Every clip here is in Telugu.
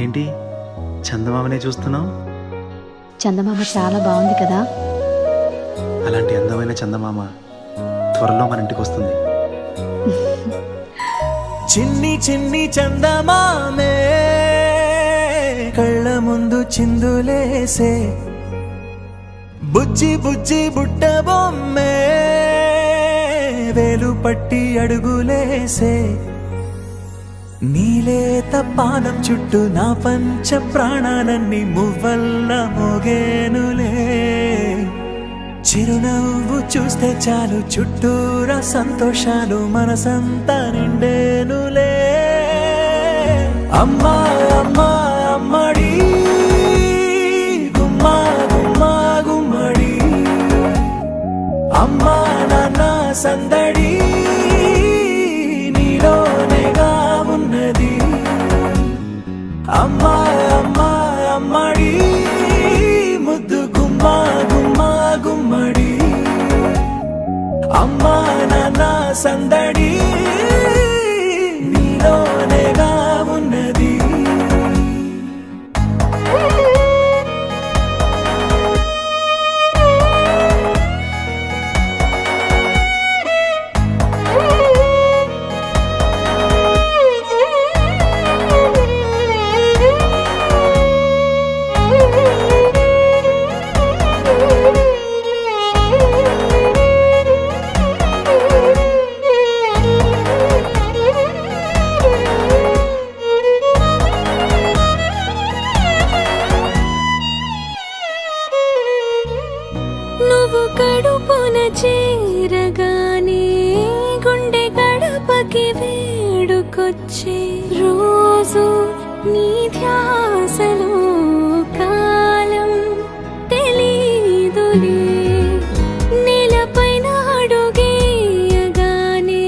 ఏంటి చందమామనే చూస్తున్నావు? చందమామ చాలా బాగుంది కదా. అలాంటి అందమైన చందమామ త్వరలో మన ఇంటికి వస్తుంది. చిన్ని చిన్ని చందమామే కళ్ళ ముందు చిందులేసే, బుజ్జి బుజ్జి బుట్ట బొమ్మే వేలు పట్టి అడుగులేసే, నీలేత పానం చుట్టూ నా పంచ ప్రాణాలన్నీ మువ్వల్ల మోగేనులే. చిరునవ్వు చూస్తే చాలు చుట్టూరా సంతోషాలు మనసంతా నిండేనులే. అమ్మా అమ్మా అమ్మడి గుమ్మా గుమ్మా గుమ్మడి, అమ్మా నాన్న సందడి నీలోనేగా ఉన్నది. అమ్మా అమ్మా అమ్మడి ముద్దు గుమ్మా గుమ్మా గుమ్మడి, అమ్మా నాన్న సందడి నీలోనేగా ఉన్నది. నువ్వు కడుపున చేరగానే గుండె గడపకి వేడుకొచ్చే రోజు నీ ధ్యాసలో కాలం తెలీదులే. నేలపైన అడుగేయగానే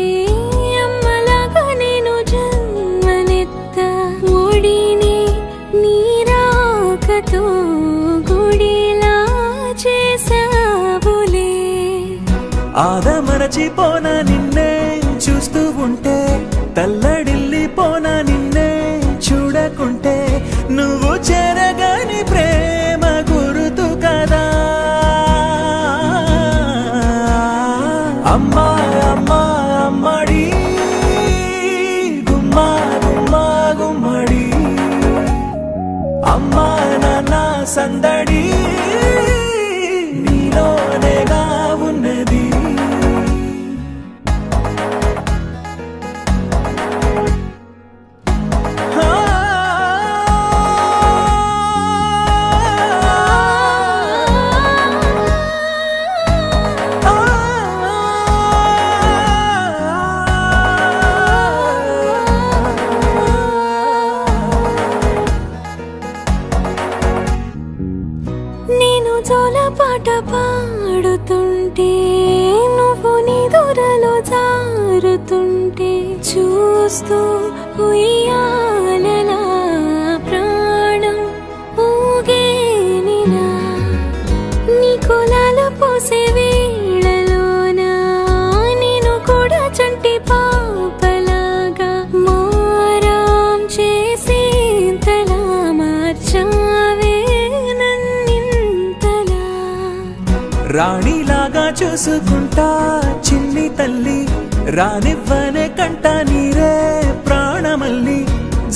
అమ్మలాగా నేను జన్మనెత్త, ఒడిని నీ రాకతో గుడిలా చేసావులే. ఆదమరచిపోన నిన్నే చూస్తూ ఉంటే, తల్లడిల్లిపోన నిన్నే చూడకుంటే, నువ్వు చెరగని ప్రేమ గురుతు కదా. అమ్మా అమ్మా అమ్మడి గుమ్మా గుమ్మా గుమ్మడి, అమ్మా నాన్న సందడి నీలోనేగా ఉన్నది. నేను జోలపాట పాడుతుంటే, నువ్వు నీ దూరలో జారుతుంటే, చూస్తూ ఉయ్యాలలా ప్రాణం ఊగేనిలా. నీ కులాల పోసే వేళలోన నేను కూడా చంటి పాపలాగా మారాం చేసేంతలా మార్చావే నన్నింతలా. రాణిలాగా చూసుకుంటా చిన్ని తల్లి, రానివ్వనే కంట నీరే ప్రాణమల్లి.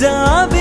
జాబి